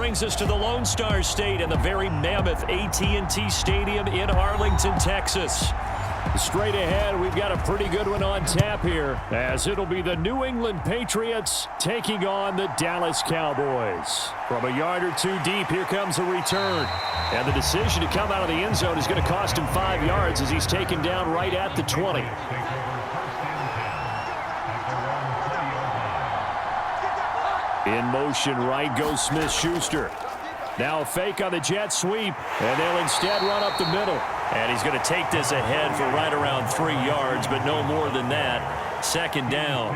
brings us to the Lone Star State and the very mammoth AT&T Stadium in Arlington, Texas. Straight ahead, we've got a pretty good one on tap here, as it'll be the New England Patriots taking on the Dallas Cowboys. From a yard or two deep, here comes a return. And the decision to come out of the end zone is going to cost him 5 yards as he's taken down right at the 20. In motion, right goes Smith-Schuster. Now a fake on the jet sweep, and they'll instead run up the middle. And he's going to take this ahead for right around 3 yards, but no more than that. Second down.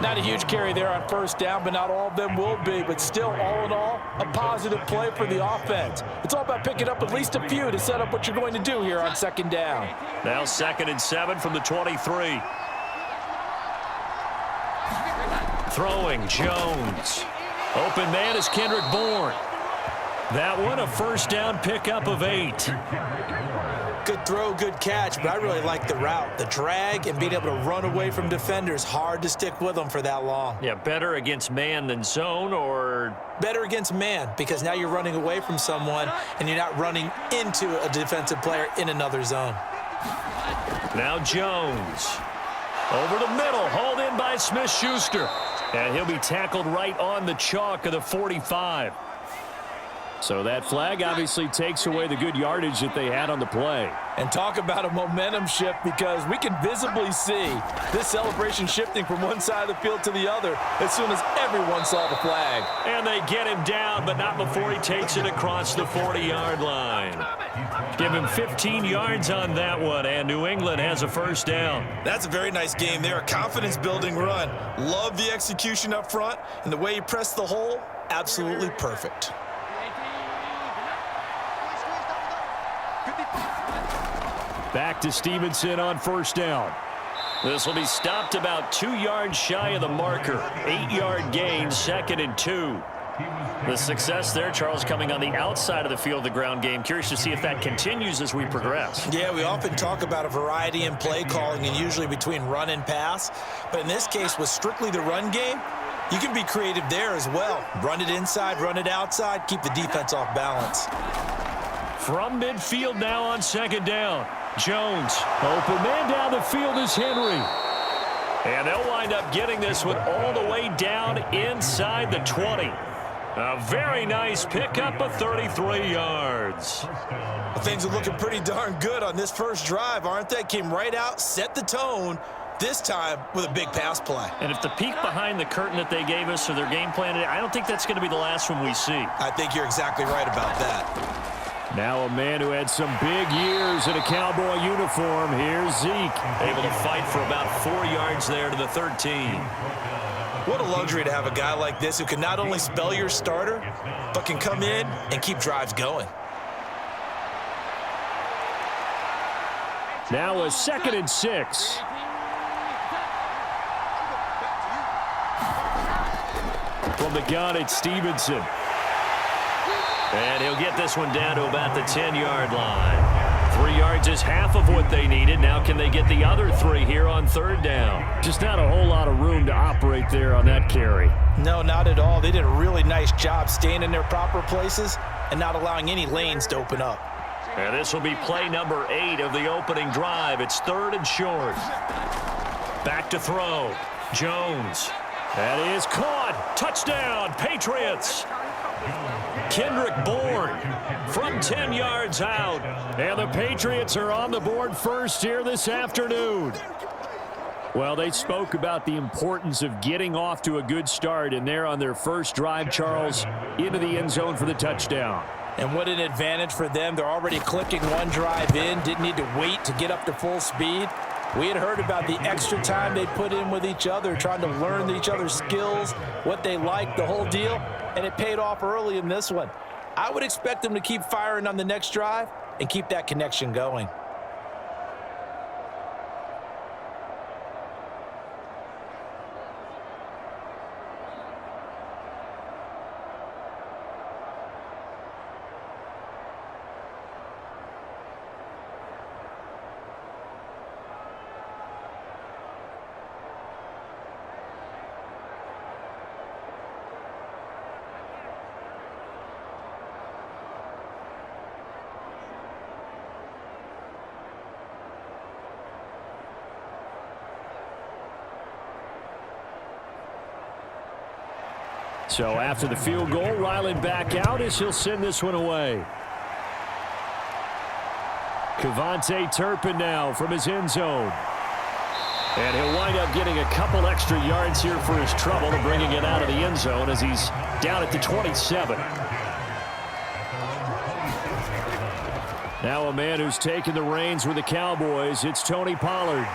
Not a huge carry there on first down, but not all of them will be. But still, all in all, a positive play for the offense. It's all about picking up at least a few to set up what you're going to do here on second down. Now 2nd and 7 from the 23. Throwing, Jones. Open man is Kendrick Bourne. That one, a first down pickup of 8. Good throw, good catch, but I really like the route. The drag and being able to run away from defenders, hard to stick with them for that long. Yeah, better against man than zone, or? Better against man, because now you're running away from someone and you're not running into a defensive player in another zone. Now Jones. Over the middle, hauled in by Smith-Schuster. And he'll be tackled right on the chalk of the 45. So that flag obviously takes away the good yardage that they had on the play. And talk about a momentum shift, because we can visibly see this celebration shifting from one side of the field to the other as soon as everyone saw the flag. And they get him down, but not before he takes it across the 40-yard line. Give him 15 yards on that one, and New England has a first down. That's a very nice game there, a confidence-building run. Love the execution up front, and the way he pressed the hole, absolutely perfect. Back to Stevenson on first down. This will be stopped about 2 yards shy of the marker. 8-yard gain, 2nd and 2. The success there, Charles, coming on the outside of the field of the ground game. Curious to see if that continues as we progress. Yeah, we often talk about a variety in play calling and usually between run and pass. But in this case, with strictly the run game, you can be creative there as well. Run it inside, run it outside, keep the defense off balance. From midfield now on second down. Jones, open man down the field is Henry. And they'll wind up getting this one all the way down inside the 20. A very nice pickup of 33 yards. Well, things are looking pretty darn good on this first drive, aren't they? Came right out, set the tone, this time with a big pass play. And if the peek behind the curtain that they gave us or their game plan, I don't think that's going to be the last one we see. I think you're exactly right about that. Now a man who had some big years in a Cowboy uniform. Here's Zeke. Able to fight for about 4 yards there to the 13. What a luxury to have a guy like this who can not only spell your starter, but can come in and keep drives going. Now a 2nd and 6. From the gun, it's Stevenson. And he'll get this one down to about the 10-yard line. 3 yards is half of what they needed. Now can they get the other 3 here on third down? Just not a whole lot of room to operate there on that carry. No, not at all. They did a really nice job staying in their proper places and not allowing any lanes to open up. And this will be play number 8 of the opening drive. It's 3rd and short. Back to throw. Jones. That is caught. Touchdown, Patriots. Kendrick Bourne from 10 yards out. And the Patriots are on the board first here this afternoon. Well, they spoke about the importance of getting off to a good start, and they're on their first drive, Charles, into the end zone for the touchdown. And what an advantage for them. They're already clicking one drive in, didn't need to wait to get up to full speed. We had heard about the extra time they put in with each other, trying to learn each other's skills, what they like, the whole deal, and it paid off early in this one. I would expect them to keep firing on the next drive and keep that connection going. So after the field goal, Ryland back out as he'll send this one away. Kevontae Turpin now from his end zone. And he'll wind up getting a couple extra yards here for his trouble and bringing it out of the end zone as he's down at the 27. Now a man who's taken the reins with the Cowboys, it's Tony Pollard.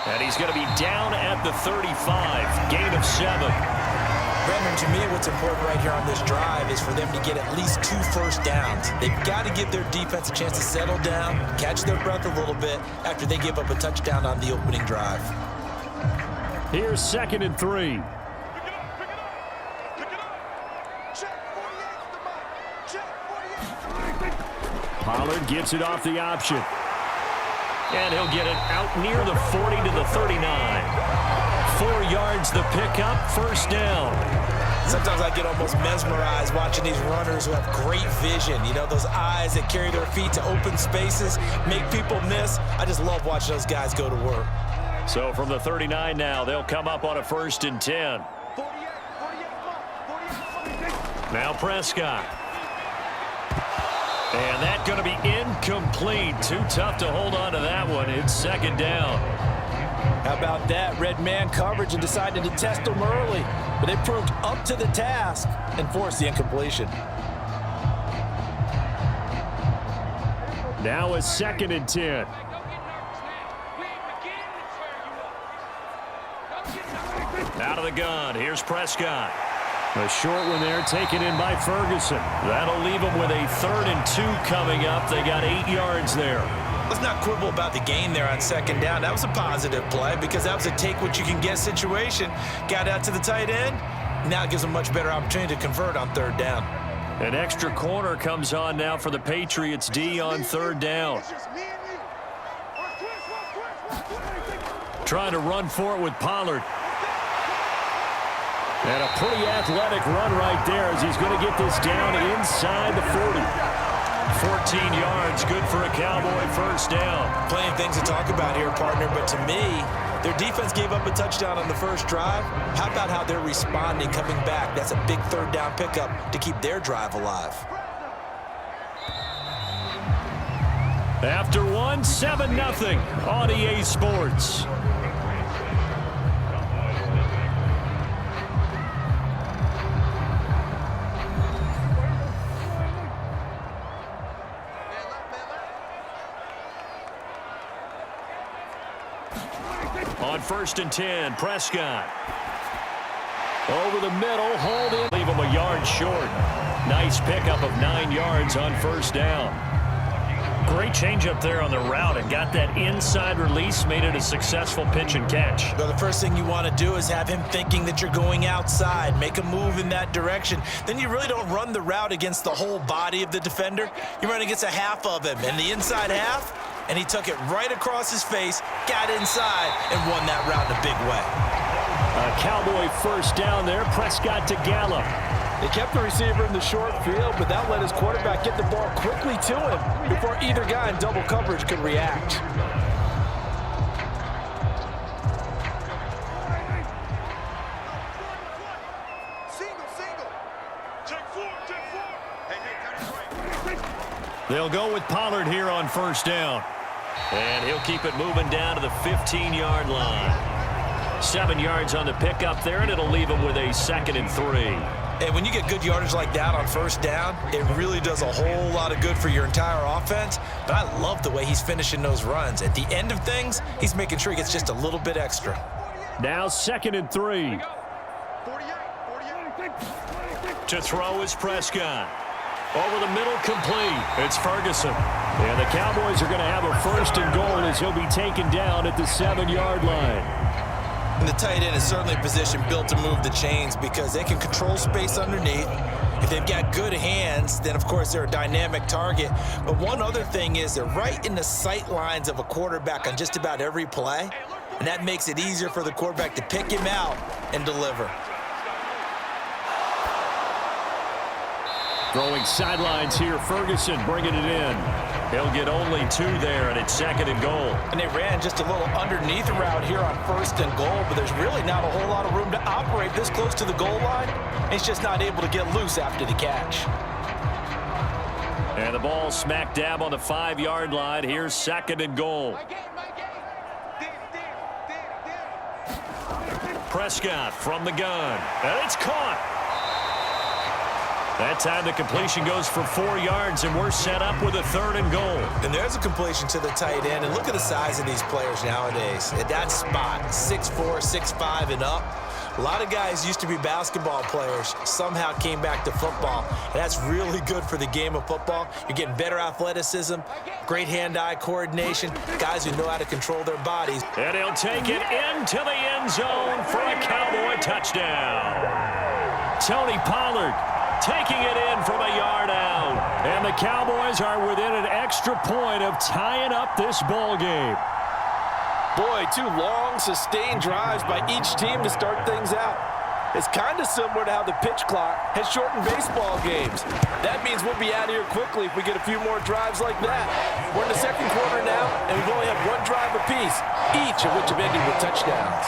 And he's going to be down at the 35, gain of 7. Brandon, to me, what's important right here on this drive is for them to get at least 2 first downs. They've got to give their defense a chance to settle down, catch their breath a little bit after they give up a touchdown on the opening drive. Here's 2nd and 3. Pollard gets it off the option. And he'll get it out near the 40 to the 39. 4 yards the pickup, first down. Sometimes I get almost mesmerized watching these runners who have great vision. You know, those eyes that carry their feet to open spaces, make people miss. I just love watching those guys go to work. So from the 39 now, they'll come up on a 1st and 10. Now Prescott. And that's going to be incomplete. Too tough to hold on to that one. It's 2nd down. How about that? Red man coverage and decided to test them early. But they proved up to the task and forced the incompletion. Now a 2nd and 10. Out of the gun. Here's Prescott. A short one there taken in by Ferguson. That'll leave them with a 3rd and 2 coming up. They got 8 yards there. Let's not quibble about the gain there on 2nd down. That was a positive play because that was a take-what-you-can-get situation. Got out to the tight end. Now it gives them a much better opportunity to convert on 3rd down. An extra corner comes on now for the Patriots D on 3rd down. Trying to run for it with Pollard. And a pretty athletic run right there as he's going to get this down inside the 40. 14 yards, good for a Cowboy first down. Plenty of things to talk about here, partner, but to me, their defense gave up a touchdown on the first drive. How about how they're responding, coming back? That's a big 3rd down pickup to keep their drive alive. After one, 7-0 on EA Sports. On 1st and 10, Prescott. Over the middle, hold in. Leave him a yard short. Nice pickup of 9 yards on 1st down. Great change up there on the route and got that inside release, made it a successful pitch and catch. Well, the first thing you want to do is have him thinking that you're going outside, make a move in that direction. Then you really don't run the route against the whole body of the defender. You run against a half of him, and the inside half, and he took it right across his face, got inside, and won that route in a big way. A Cowboy first down there, Prescott to Gallup. They kept the receiver in the short field, but that let his quarterback get the ball quickly to him before either guy in double coverage could react. They'll go with Pollard here on 1st down. And he'll keep it moving down to the 15-yard line. 7 yards on the pickup there, and it'll leave him with a 2nd and 3. And when you get good yardage like that on 1st down, it really does a whole lot of good for your entire offense. But I love the way he's finishing those runs. At the end of things, he's making sure he gets just a little bit extra. Now 2nd and 3. To throw is Prescott. Over the middle, complete. It's Ferguson. And the Cowboys are going to have a 1st and goal as he'll be taken down at the 7-yard line. And the tight end is certainly a position built to move the chains because they can control space underneath. If they've got good hands, then, of course, they're a dynamic target. But one other thing is they're right in the sight lines of a quarterback on just about every play, and that makes it easier for the quarterback to pick him out and deliver. Throwing sidelines here, Ferguson bringing it in. He'll get only 2 there, and it's 2nd and goal. And they ran just a little underneath route here on 1st and goal, but there's really not a whole lot of room to operate this close to the goal line. He's just not able to get loose after the catch. And the ball smack dab on the 5-yard line. Here's 2nd and goal. Prescott from the gun, and it's caught. That time the completion goes for 4 yards, and we're set up with a 3rd and goal. And there's a completion to the tight end, and look at the size of these players nowadays. At that spot, 6'4", 6'5", and up. A lot of guys used to be basketball players, somehow came back to football, and that's really good for the game of football. You're getting better athleticism, great hand-eye coordination, guys who know how to control their bodies. And he'll take it into the end zone for a Cowboy touchdown. Tony Pollard taking it in from a yard out. And the Cowboys are within an extra point of tying up this ball game. Boy, 2 long, sustained drives by each team to start things out. It's kind of similar to how the pitch clock has shortened baseball games. That means we'll be out of here quickly if we get a few more drives like that. We're in the 2nd quarter now, and we've only had 1 drive apiece, each of which have ended with touchdowns.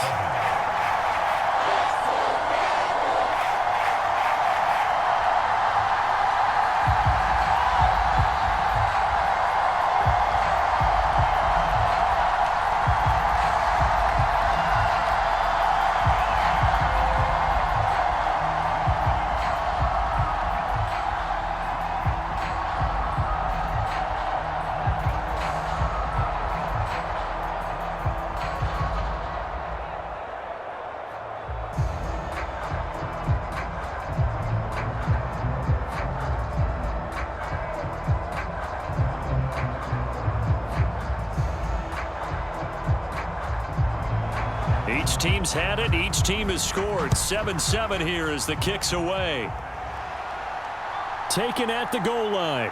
Each team's had it. Each team has scored. 7-7 here as the kick's away. Taken at the goal line.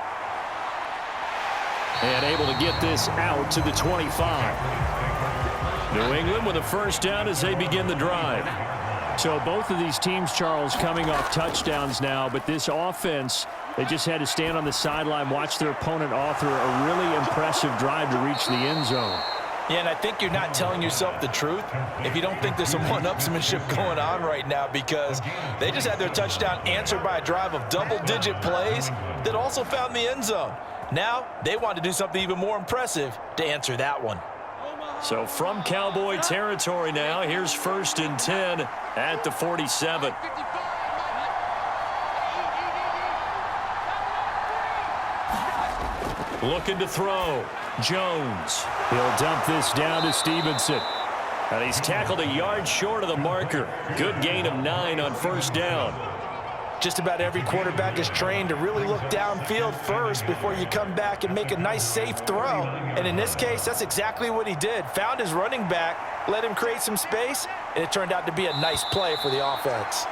And able to get this out to the 25. New England with a 1st down as they begin the drive. So both of these teams, Charles, coming off touchdowns now, but this offense, they just had to stand on the sideline, watch their opponent author a really impressive drive to reach the end zone. Yeah, and I think you're not telling yourself the truth if you don't think there's some one-upsmanship going on right now, because they just had their touchdown answered by a drive of double-digit plays that also found the end zone. Now they want to do something even more impressive to answer that one. So from Cowboy territory now, here's 1st and 10 at the 47. Looking to throw. Jones. He'll dump this down to Stevenson. And he's tackled a yard short of the marker. Good gain of 9 on 1st down. Just about every quarterback is trained to really look downfield first before you come back and make a nice, safe throw. And in this case, that's exactly what he did. Found his running back, let him create some space, and it turned out to be a nice play for the offense.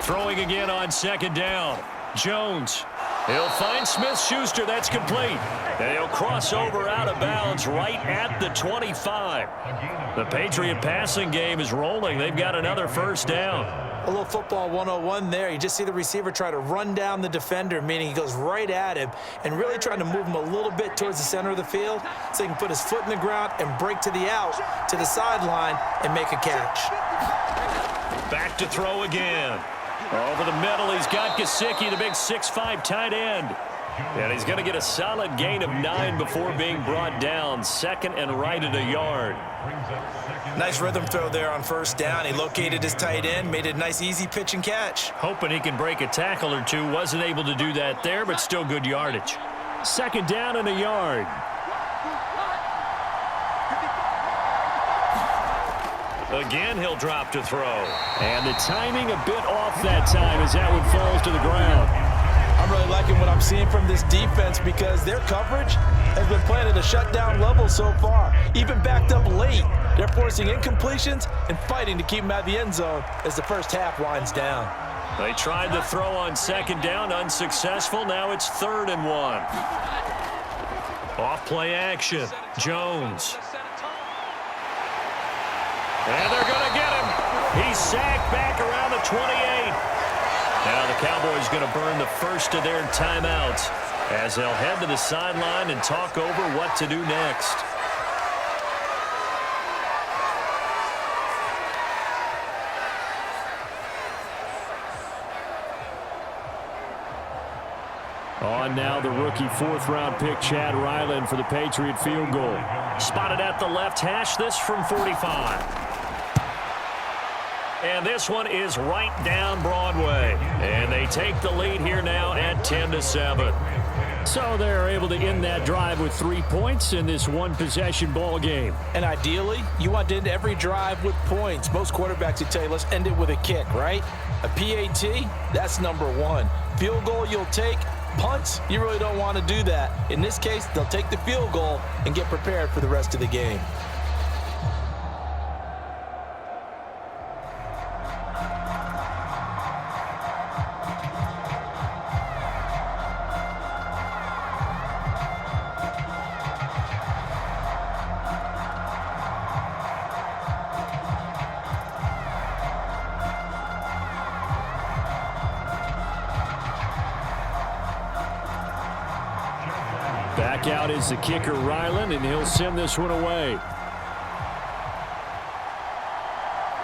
Throwing again on 2nd down. Jones. He'll find Smith-Schuster. That's complete. And he'll cross over out of bounds right at the 25. The Patriot passing game is rolling. They've got another 1st down. A little football 101 there. You just see the receiver try to run down the defender, meaning he goes right at him and really trying to move him a little bit towards the center of the field so he can put his foot in the ground and break to the out, to the sideline, and make a catch. Back to throw again. Over the middle, he's got Gesicki, the big 6'5" tight end. And he's going to get a solid gain of 9 before being brought down. 2nd and right at a yard. Nice rhythm throw there on 1st down. He located his tight end, made it a nice, easy pitch and catch. Hoping he can break a tackle or two. Wasn't able to do that there, but still good yardage. 2nd down and a yard. Again, he'll drop to throw. And the timing a bit off that time as that one falls to the ground. I'm really liking what I'm seeing from this defense because their coverage has been playing at a shutdown level so far. Even backed up late, They're forcing incompletions and fighting to keep them out of the end zone as the first half winds down. They tried the throw on second down, unsuccessful. Now it's 3rd and 1. Off play action. Jones. And they're going to get him. He's sacked back around the 28. Now the Cowboys going to burn the first of their timeouts as they'll head to the sideline and talk over what to do next. On now the rookie 4th-round pick Chad Ryland for the Patriot field goal. Spotted at the left hash, this from 45. And this one is right down Broadway. And they take the lead here now at 10-7. So they're able to end that drive with 3 points in this one-possession ball game. And ideally, you want to end every drive with points. Most quarterbacks would tell you, let's end it with a kick, right? A PAT, that's number 1. Field goal you'll take. Punts, you really don't want to do that. In this case, they'll take the field goal and get prepared for the rest of the game. Back out is the kicker, Ryland, and he'll send this one away.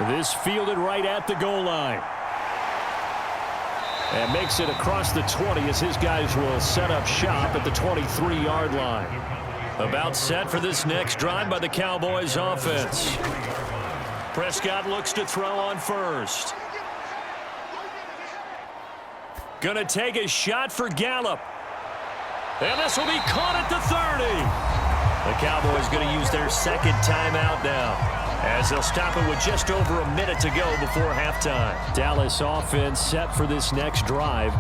This fielded right at the goal line. And makes it across the 20 as his guys will set up shop at the 23-yard line. About set for this next drive by the Cowboys offense. Prescott looks to throw on first. Gonna take a shot for Gallup. And this will be caught at the 30. The Cowboys going to use their second timeout now as they'll stop it with just over a minute to go before halftime. Dallas offense set for this next drive.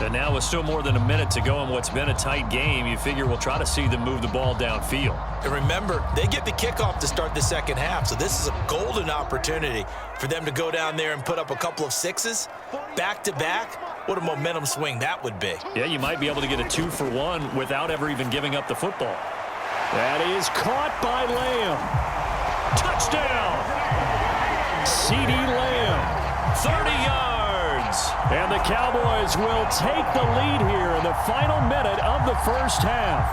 And now with still more than a minute to go in what's been a tight game, you figure we'll try to see them move the ball downfield. And remember, they get the kickoff to start the second half, so this is a golden opportunity for them to go down there and put up a couple of sixes back-to-back. What a momentum swing that would be. Yeah, you might be able to get a 2-for-1 without ever even giving up the football. That is caught by Lamb. Touchdown! CeeDee Lamb, 30 yards. And the Cowboys will take the lead here in the final minute of the first half.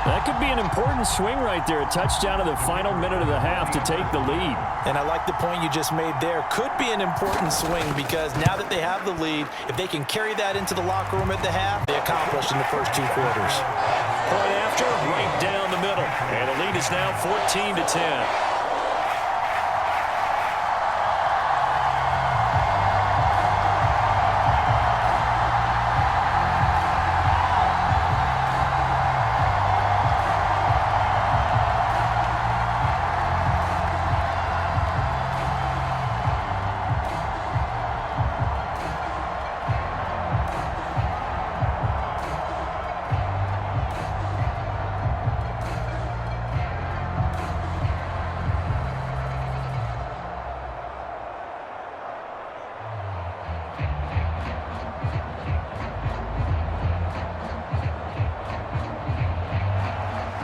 That could be an important swing right there. A touchdown in the final minute of the half to take the lead. And I like the point you just made there. Could be an important swing because now that they have the lead, if they can carry that into the locker room at the half, they accomplished in the first 2 quarters. Point after, right down the middle. And the lead is now 14-10.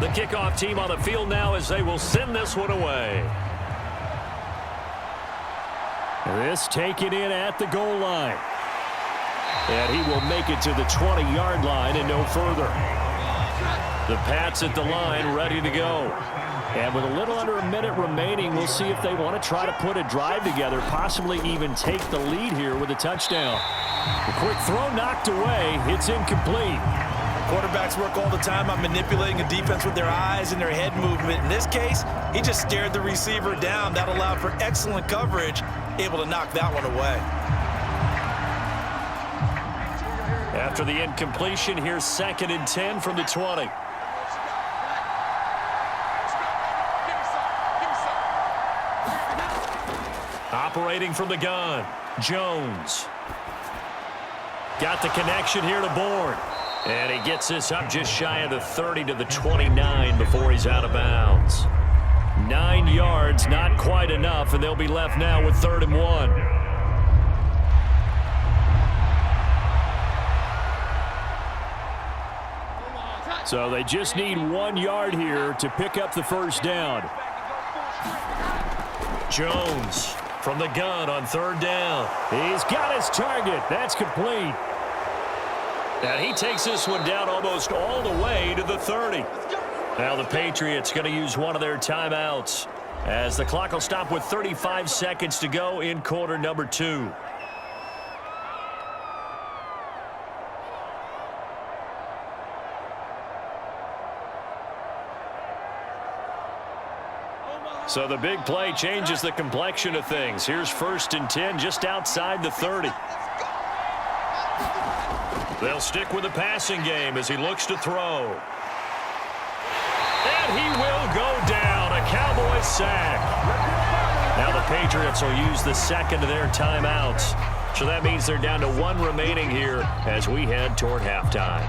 The kickoff team on the field now as they will send this one away. This taken in at the goal line. And he will make it to the 20-yard line and no further. The Pats at the line ready to go. And with a little under a minute remaining, we'll see if they want to try to put a drive together, possibly even take the lead here with a touchdown. The quick throw knocked away. It's incomplete. Quarterbacks work all the time on manipulating a defense with their eyes and their head movement. In this case, he just stared the receiver down. That allowed for excellent coverage, able to knock that one away. After the incompletion, here's 2nd and 10 from the 20. Operating from the gun, Jones. Got the connection here to Bourne. And he gets this up just shy of the 30 to the 29 before he's out of bounds. 9 yards, not quite enough, and they'll be left now with 3rd and 1. So they just need 1 yard here to pick up the first down. Jones from the gun on 3rd down. He's got his target. That's complete. And he takes this one down almost all the way to the 30. Now the Patriots going to use one of their timeouts as the clock will stop with 35 seconds to go in quarter number 2. So the big play changes the complexion of things. Here's 1st and 10 just outside the 30. They'll stick with the passing game as he looks to throw. And he will go down. A Cowboys sack. Now the Patriots will use the second of their timeouts. So that means they're down to 1 remaining here as we head toward halftime.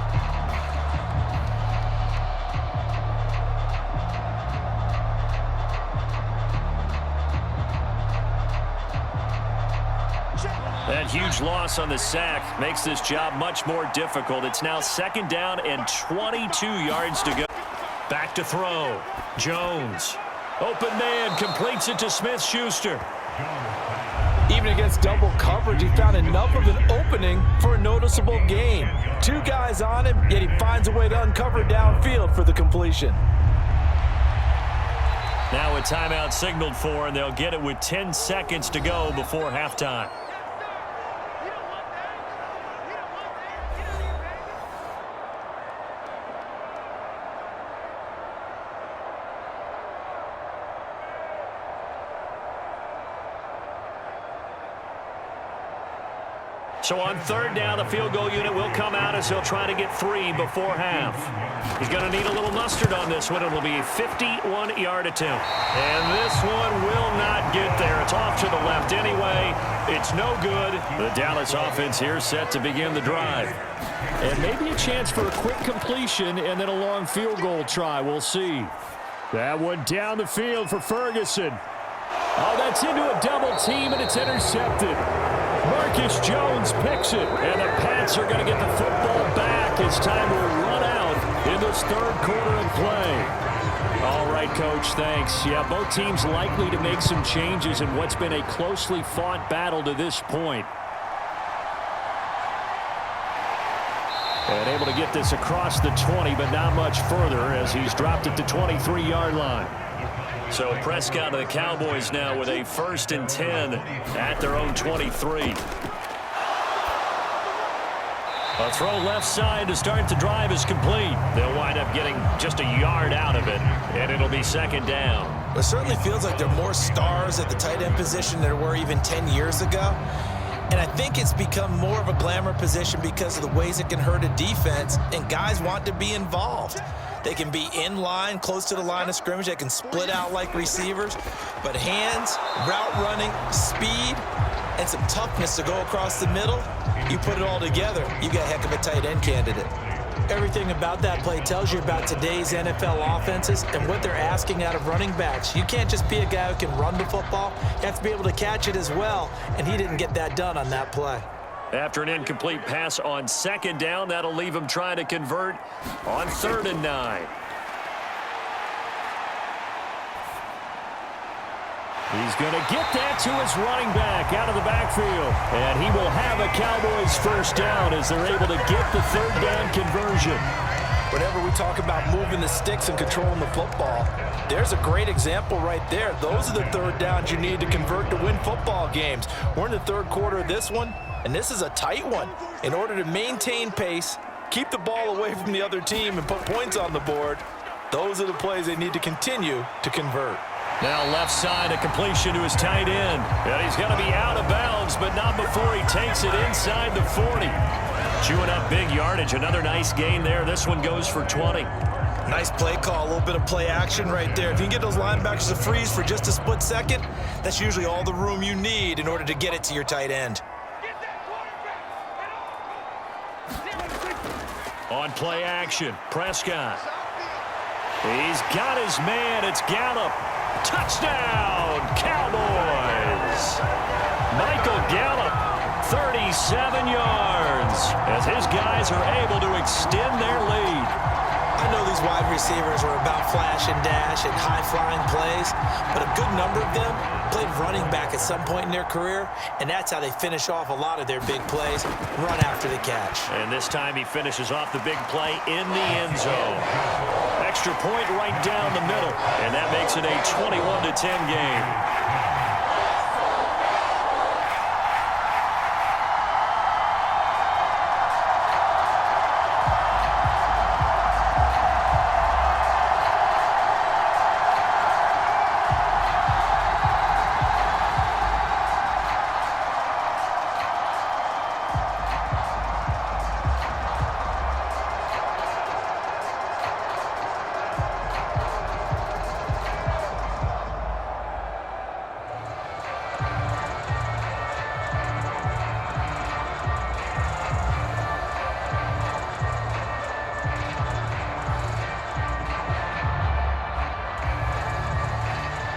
That huge loss on the sack makes this job much more difficult. It's now 2nd down and 22 yards to go. Back to throw. Jones. Open man completes it to Smith-Schuster. Even against double coverage, he found enough of an opening for a noticeable gain. 2 guys on him, yet he finds a way to uncover downfield for the completion. Now a timeout signaled for, and they'll get it with 10 seconds to go before halftime. So on 3rd down, the field goal unit will come out as he'll try to get 3 before half. He's going to need a little mustard on this one. It'll be a 51-yard attempt. And this one will not get there. It's off to the left anyway. It's no good. The Dallas offense here set to begin the drive. And maybe a chance for a quick completion and then a long field goal try. We'll see. That one down the field for Ferguson. Oh, that's into a double team, and it's intercepted. Marcus Jones picks it, and the Pats are going to get the football back as time will run out in this 3rd quarter of play. All right, Coach, thanks. Yeah, both teams likely to make some changes in what's been a closely fought battle to this point. And able to get this across the 20, but not much further as he's dropped it to 23-yard line. So Prescott of the Cowboys now with a 1st and 10 at their own 23. A throw left side to start the drive is complete. They'll wind up getting just a yard out of it, and it'll be 2nd down. It certainly feels like there are more stars at the tight end position than there were even 10 years ago. And I think it's become more of a glamour position because of the ways it can hurt a defense, and guys want to be involved. They can be in line, close to the line of scrimmage. They can split out like receivers. But hands, route running, speed, and some toughness to go across the middle, you put it all together, you got a heck of a tight end candidate. Everything about that play tells you about today's NFL offenses and what they're asking out of running backs. You can't just be a guy who can run the football. You have to be able to catch it as well, and he didn't get that done on that play. After an incomplete pass on 2nd down, that'll leave him trying to convert on 3rd and 9. He's going to get that to his running back out of the backfield. And he will have a Cowboys 1st down as they're able to get the 3rd down conversion. Whenever we talk about moving the sticks and controlling the football, there's a great example right there. Those are the 3rd downs you need to convert to win football games. We're in the 3rd quarter of this one, and this is a tight one. In order to maintain pace, keep the ball away from the other team, and put points on the board, those are the plays they need to continue to convert. Now left side, a completion to his tight end. And he's going to be out of bounds, but not before he takes it inside the 40. Chewing up big yardage. Another nice gain there. This one goes for 20. Nice play call, a little bit of play action right there. If you can get those linebackers to freeze for just a split second, that's usually all the room you need in order to get it to your tight end. On play action, Prescott. He's got his man. It's Gallup. Touchdown, Cowboys! Michael Gallup, 37 yards, as his guys are able to extend their lead. I know these wide receivers are about flash and dash and high-flying plays, but a good number of them played running back at some point in their career, and that's how they finish off a lot of their big plays, run after the catch. And this time he finishes off the big play in the end zone. Extra point right down the middle, and that makes it a 21-10 game.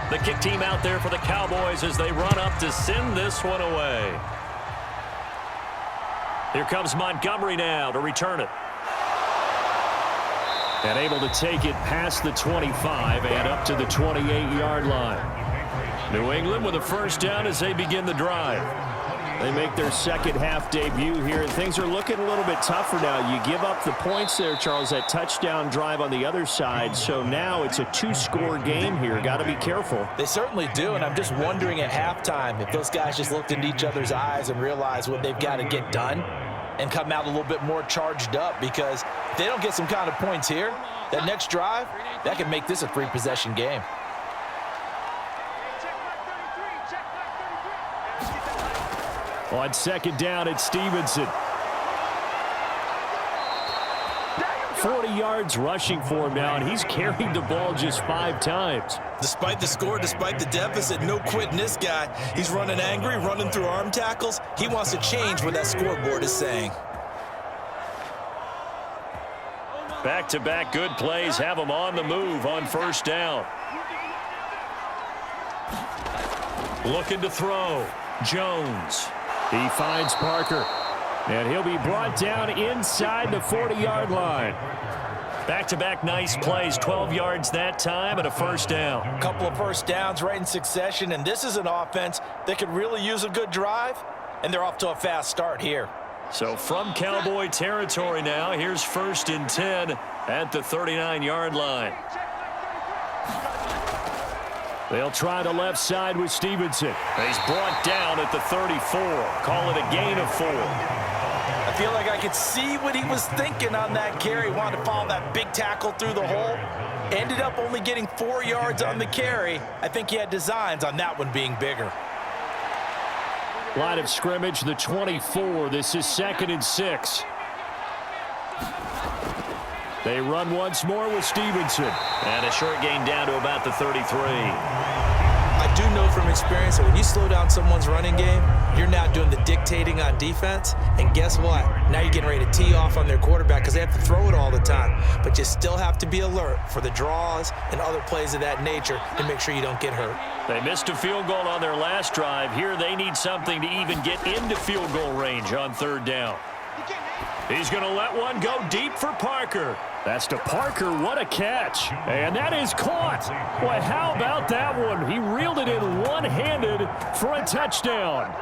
The kick team out there for the Cowboys as they run up to send this one away. Here comes Montgomery now to return it. And able to take it past the 25 and up to the 28-yard line. New England with a first down as they begin the drive. They make their second half debut here, and things are looking a little bit tougher now. You give up the points there, Charles, that touchdown drive on the other side. So now it's a two-score game here. Got to be careful. They certainly do, and I'm just wondering at halftime if those guys just looked into each other's eyes and realized what they've got to get done and come out a little bit more charged up, because if they don't get some kind of points here, that next drive, that could make this a three-possession game. On second down, it's Stevenson. 40 yards rushing for him now, and he's carried the ball just 5 times. Despite the score, despite the deficit, no quitting this guy. He's running angry, running through arm tackles. He wants to change what that scoreboard is saying. Back-to-back good plays have him on the move on first down. Looking to throw. Jones. He finds Parker, and he'll be brought down inside the 40-yard line. Back-to-back nice plays, 12 yards that time and a first down. A couple of first downs right in succession, and this is an offense that could really use a good drive, and they're off to a fast start here. So from Cowboy territory now, here's 1st and 10 at the 39-yard line. They'll try the left side with Stevenson. He's brought down at the 34. Call it a gain of 4. I feel like I could see what he was thinking on that carry. Wanted to follow that big tackle through the hole. Ended up only getting 4 yards on the carry. I think he had designs on that one being bigger. Line of scrimmage, the 24. This is 2nd and 6. They run once more with Stevenson. And a short gain down to about the 33. I do know from experience that when you slow down someone's running game, you're now doing the dictating on defense. And guess what? Now you're getting ready to tee off on their quarterback because they have to throw it all the time. But you still have to be alert for the draws and other plays of that nature to make sure you don't get hurt. They missed a field goal on their last drive. Here they need something to even get into field goal range on 3rd down. He's going to let one go deep for Parker. That's to Parker. What a catch. And that is caught. Boy, how about that one? He reeled it in one-handed for a touchdown.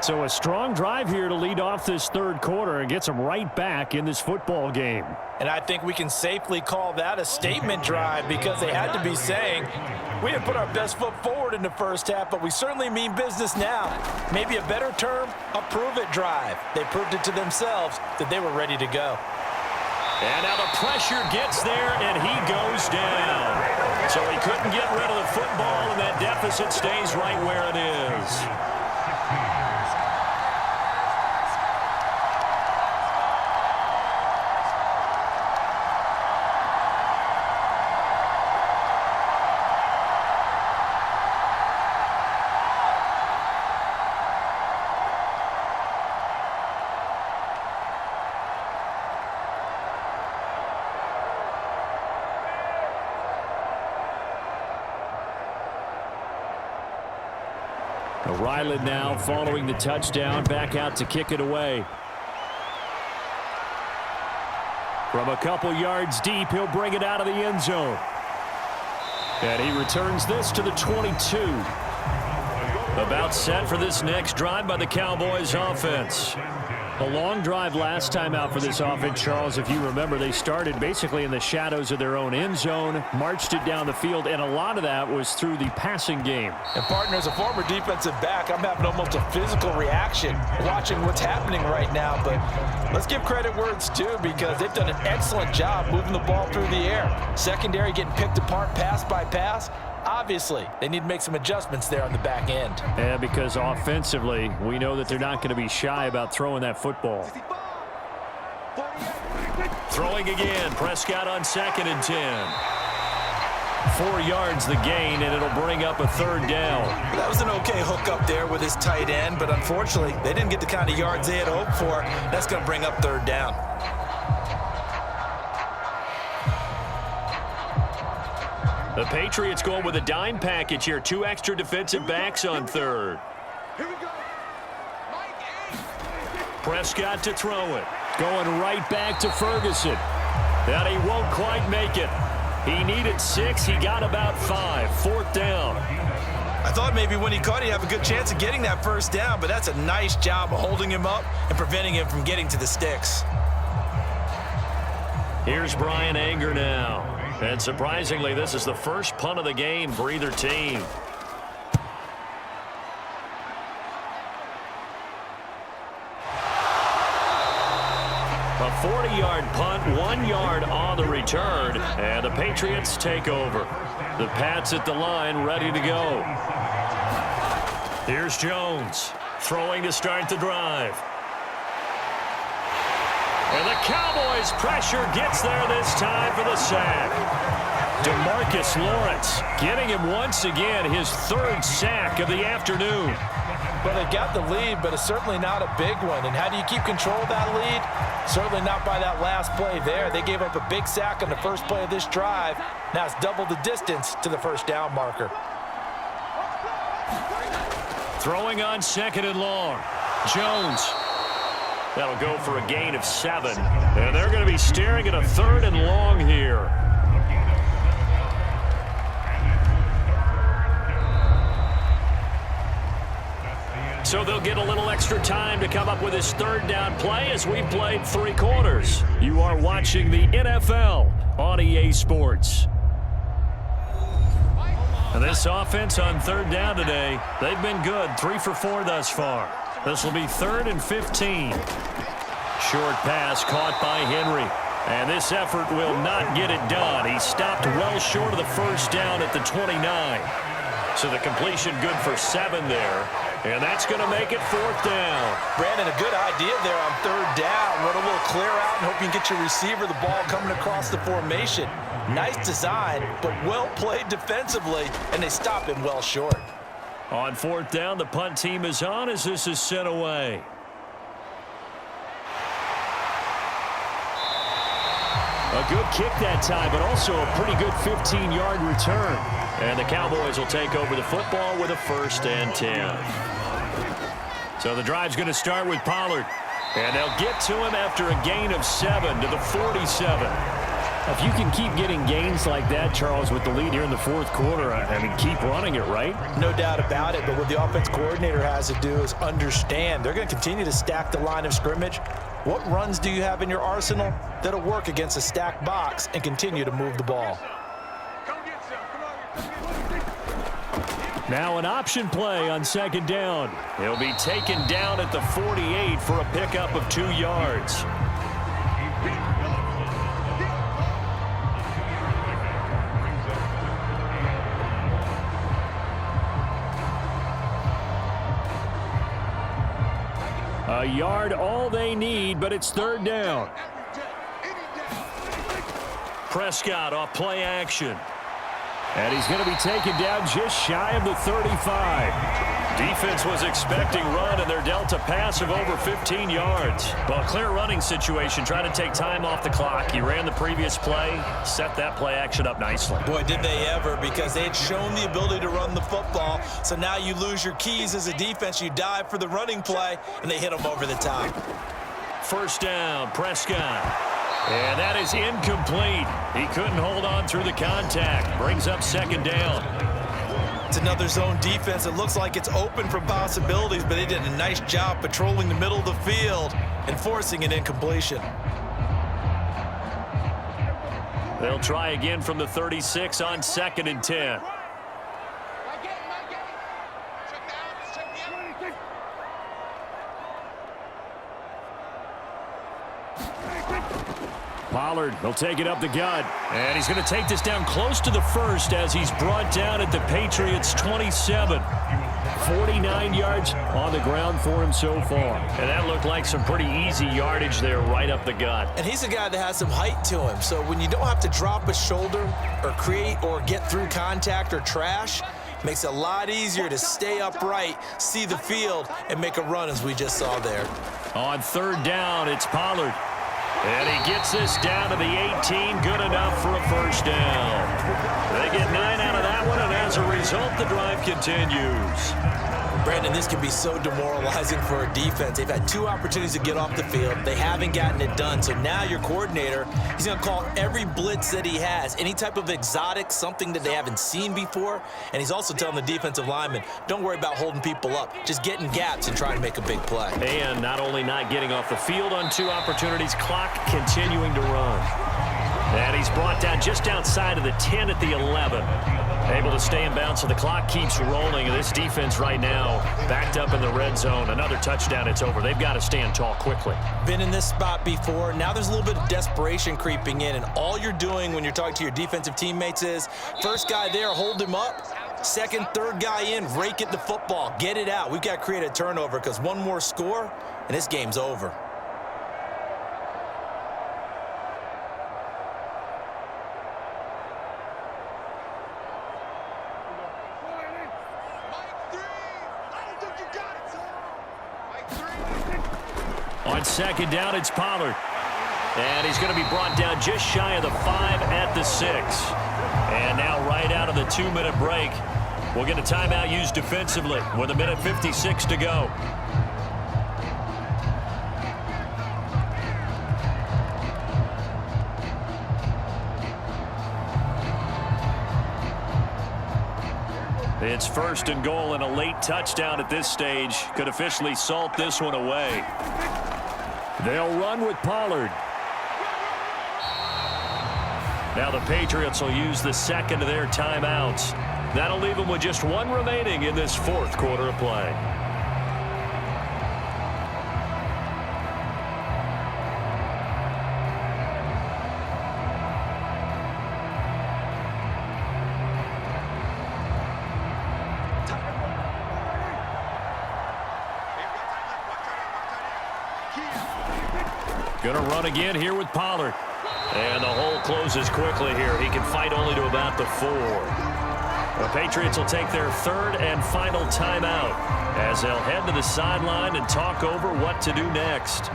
So a strong drive here to lead off this 3rd quarter and gets them right back in this football game. And I think we can safely call that a statement drive because they had to be saying, we didn't put our best foot forward in the first half, but we certainly mean business now. Maybe a better term, a prove-it drive. They proved it to themselves that they were ready to go. And now the pressure gets there, and he goes down. So he couldn't get rid of the football, and that deficit stays right where it is. Ryland now following the touchdown, back out to kick it away. From a couple yards deep, he'll bring it out of the end zone. And he returns this to the 22. About set for this next drive by the Cowboys offense. A long drive last time out for this offense, Charles. If you remember, they started basically in the shadows of their own end zone, marched it down the field, and a lot of that was through the passing game. And, partner, as a former defensive back, I'm having almost a physical reaction watching what's happening right now. But let's give credit where it's due, because they've done an excellent job moving the ball through the air. Secondary getting picked apart pass by pass. Obviously, they need to make some adjustments there on the back end. Yeah, because offensively, we know that they're not going to be shy about throwing that football. Throwing again. Prescott on 2nd and 10. 4 yards the gain, and it'll bring up a 3rd down. That was an okay hook up there with his tight end, but unfortunately, they didn't get the kind of yards they had hoped for. That's going to bring up 3rd down. The Patriots going with a dime package here. 2 extra defensive backs on 3rd. Prescott to throw it. Going right back to Ferguson. And he won't quite make it. He needed 6. He got about 5. 4th down. I thought maybe when he caught it, he'd have a good chance of getting that 1st down, but that's a nice job of holding him up and preventing him from getting to the sticks. Here's Brian Anger now. And surprisingly, this is the first punt of the game for either team. A 40-yard punt, 1 yard on the return, and the Patriots take over. The Pats at the line, ready to go. Here's Jones, throwing to start the drive. And the Cowboys pressure gets there this time for the sack. DeMarcus Lawrence getting him once again, his 3rd sack of the afternoon. Well, they got the lead, but it's certainly not a big one. And how do you keep control of that lead? Certainly not by that last play there. They gave up a big sack on the first play of this drive. Now it's double the distance to the 1st down marker. Throwing on 2nd and long. Jones. That'll go for a gain of 7. And they're going to be staring at a 3rd and long here. So they'll get a little extra time to come up with his 3rd down play as we played 3 quarters. You are watching the NFL on EA Sports. And this offense on 3rd down today, they've been good. 3 for 4 thus far. This will be 3rd and 15. Short pass caught by Henry. And this effort will not get it done. He stopped well short of the 1st down at the 29. So the completion good for 7 there. And that's going to make it 4th down. Brandon, a good idea there on 3rd down. Run a little clear out and hope you can get your receiver the ball coming across the formation. Nice design, but well played defensively, and they stop him well short. On 4th down, the punt team is on as this is sent away. A good kick that time, but also a pretty good 15-yard return. And the Cowboys will take over the football with a 1st and 10. So the drive's going to start with Pollard. And they'll get to him after a gain of 7 to the 47. If you can keep getting gains like that, Charles, with the lead here in the 4th quarter, I mean, keep running it, right? No doubt about it, but what the offense coordinator has to do is understand they're going to continue to stack the line of scrimmage. What runs do you have in your arsenal that'll work against a stacked box and continue to move the ball? Now an option play on 2nd down. He'll be taken down at the 48 for a pickup of 2 yards. A yard all they need, but it's 3rd down. Prescott off play action. And he's going to be taken down just shy of the 35. Defense was expecting run, and they're dealt a pass of over 15 yards. Well, clear running situation, trying to take time off the clock. He ran the previous play, set that play action up nicely. Boy, did they ever, because they had shown the ability to run the football. So now you lose your keys as a defense. You dive for the running play, and they hit them over the top. First down, Prescott. And that is incomplete. He couldn't hold on through the contact. Brings up second down. It's another zone defense. It looks like it's open for possibilities, but they did a nice job patrolling the middle of the field and forcing an incompletion. They'll try again from the 36 on 2nd and 10. Pollard, he'll take it up the gut. And he's going to take this down close to the first as he's brought down at the Patriots' 27. 49 yards on the ground for him so far. And that looked like some pretty easy yardage there right up the gut. And he's a guy that has some height to him. So when you don't have to drop a shoulder or create or get through contact or trash, it makes it a lot easier to stay upright, see the field, and make a run as we just saw there. On 3rd down, it's Pollard. And he gets this down to the 18, good enough for a first down. They get 9 out of that one, and as a result, the drive continues. Brandon, this can be so demoralizing for a defense. They've had 2 opportunities to get off the field. They haven't gotten it done. So now your coordinator, he's going to call every blitz that he has, any type of exotic, something that they haven't seen before. And he's also telling the defensive lineman, don't worry about holding people up. Just get in gaps and try to make a big play. And not only not getting off the field on 2 opportunities, clock continuing to run. And he's brought down just outside of the 10 at the 11. Able to stay in bounds, so the clock keeps rolling. And this defense right now backed up in the red zone. Another touchdown, it's over. They've got to stand tall quickly. Been in this spot before. Now there's a little bit of desperation creeping in. And all you're doing when you're talking to your defensive teammates is, first guy there, hold him up. Second, third guy in, rake at the football. Get it out. We've got to create a turnover because one more score, and this game's over. On 2nd down, it's Pollard. And he's going to be brought down just shy of the 5 at the 6. And now right out of the 2-minute break, we'll get a timeout used defensively with 1:56 to go. It's 1st and goal, and a late touchdown at this stage could officially salt this one away. They'll run with Pollard. Now the Patriots will use the second of their timeouts. That'll leave them with just 1 remaining in this 4th quarter of play. Gonna run again here with Pollard. And the hole closes quickly here. He can fight only to about the 4. The Patriots will take their 3rd and final timeout as they'll head to the sideline and talk over what to do next.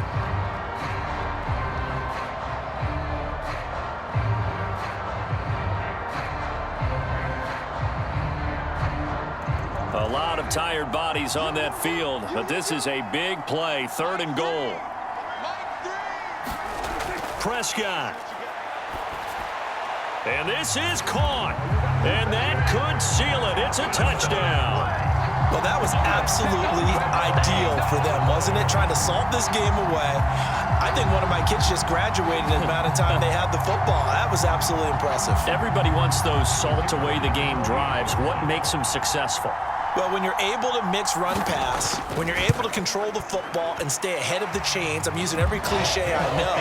A lot of tired bodies on that field, but this is a big play, 3rd and goal. Prescott. And this is caught. And that could seal it. It's a touchdown. Well, that was absolutely ideal for them, wasn't it? Trying to salt this game away. I think one of my kids just graduated in the amount of time they had the football. That was absolutely impressive. Everybody wants those salt away the game drives. What makes them successful? Well, when you're able to mix run-pass, when you're able to control the football and stay ahead of the chains, I'm using every cliche I know,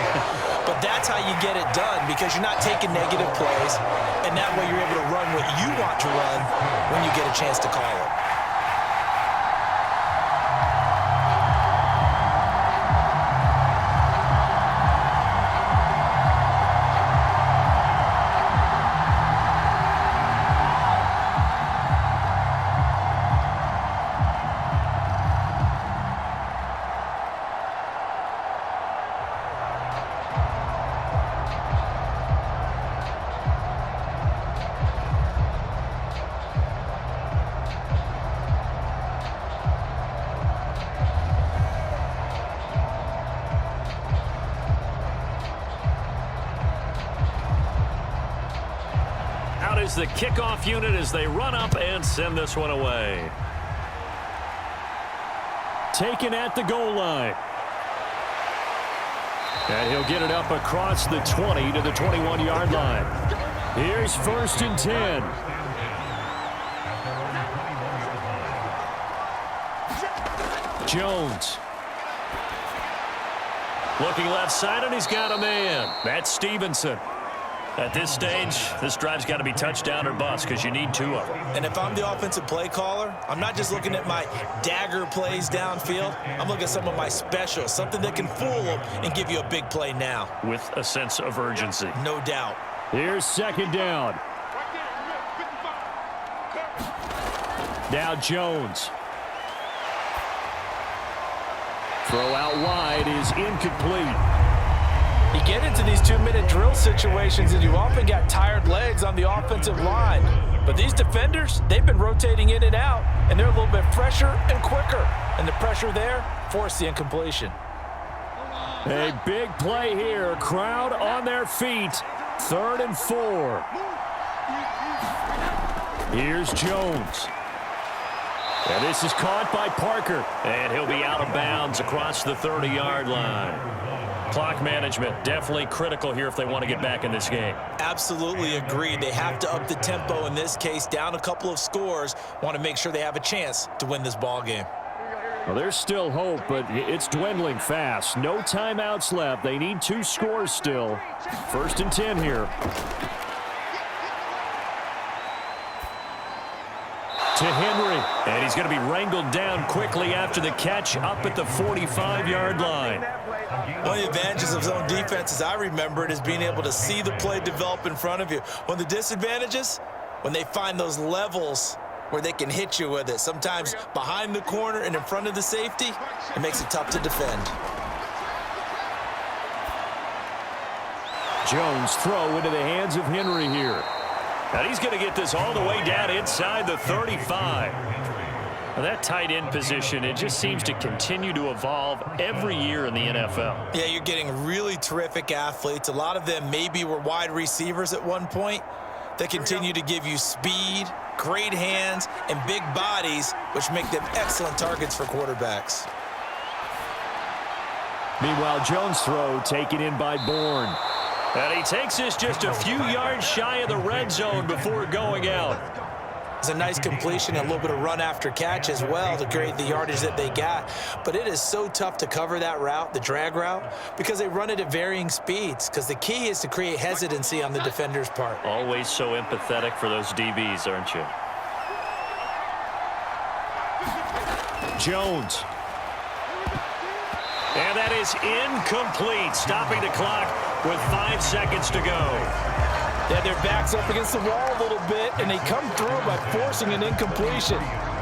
but that's how you get it done because you're not taking negative plays, and that way you're able to run what you want to run when you get a chance to call it. is the kickoff unit as they run up and send this one away. Taken at the goal line. And he'll get it up across the 20 to the 21-yard line. Here's 1st and 10. Jones. Looking left side, and he's got a man. That's Stevenson. At this stage, this drive's got to be touchdown or bust because you need 2 of them. And if I'm the offensive play caller, I'm not just looking at my dagger plays downfield. I'm looking at some of my specials, something that can fool them and give you a big play now. With a sense of urgency. No doubt. Here's 2nd down. Now Jones. Throw out wide is incomplete. You get into these 2-minute drill situations and you often got tired legs on the offensive line. But these defenders, they've been rotating in and out, and they're a little bit fresher and quicker. And the pressure there forced the incompletion. A big play here. Crowd on their feet. 3rd and 4. Here's Jones. And this is caught by Parker. And he'll be out of bounds across the 30-yard line. Clock management definitely critical here if they want to get back in this game. Absolutely agreed. They have to up the tempo in this case, down a couple of scores. Want to make sure they have a chance to win this ball game. Well, there's still hope, but it's dwindling fast. No timeouts left. They need 2 scores still. 1st and 10 here. To Henry, and he's going to be wrangled down quickly after the catch up at the 45-yard line. One of the advantages of zone defense, as I remember it, is being able to see the play develop in front of you. One of the disadvantages, when they find those levels where they can hit you with it, sometimes behind the corner and in front of the safety, it makes it tough to defend. Jones throw into the hands of Henry here. And he's going to get this all the way down inside the 35. Now that tight end position, it just seems to continue to evolve every year in the NFL. Yeah, you're getting really terrific athletes. A lot of them maybe were wide receivers at one point. They continue to give you speed, great hands, and big bodies, which make them excellent targets for quarterbacks. Meanwhile, Jones' throw taken in by Bourne. And he takes this just a few yards shy of the red zone before going out. It's a nice completion, a little bit of run after catch as well to create the yardage that they got. But it is so tough to cover that route, the drag route, because they run it at varying speeds. Because the key is to create hesitancy on the defender's part. Always so empathetic for those DBs, aren't you? Jones. And that is incomplete, stopping the clock with 5 seconds to go. Yeah, their back's up against the wall a little bit, and they come through by forcing an incompletion.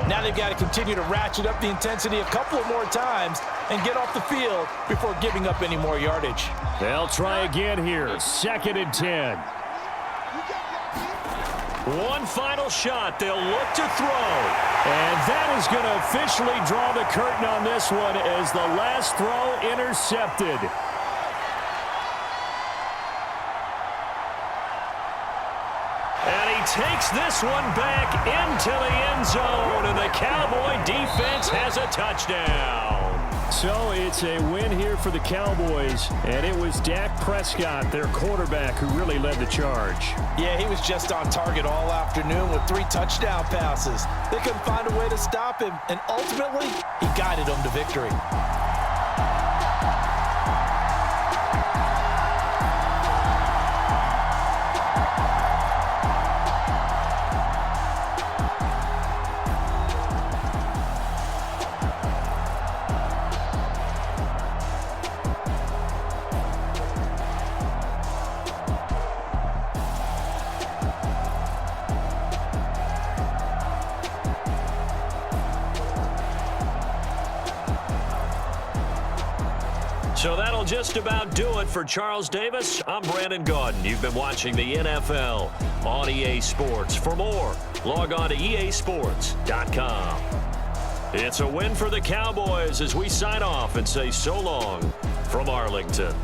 Now they've got to continue to ratchet up the intensity a couple of more times and get off the field before giving up any more yardage. They'll try again here. 2nd and 10. One final shot. They'll look to throw. And that is going to officially draw the curtain on this one as the last throw intercepted. And he takes this one back into the end zone, and the Cowboy defense has a touchdown. So it's a win here for the Cowboys, and it was Dak Prescott, their quarterback, who really led the charge. Yeah, he was just on target all afternoon with 3 touchdown passes. They couldn't find a way to stop him, and ultimately, he guided them to victory. So that'll just about do it for Charles Davis. I'm Brandon Gaudin. You've been watching the NFL on EA Sports. For more, log on to easports.com. It's a win for the Cowboys as we sign off and say so long from Arlington.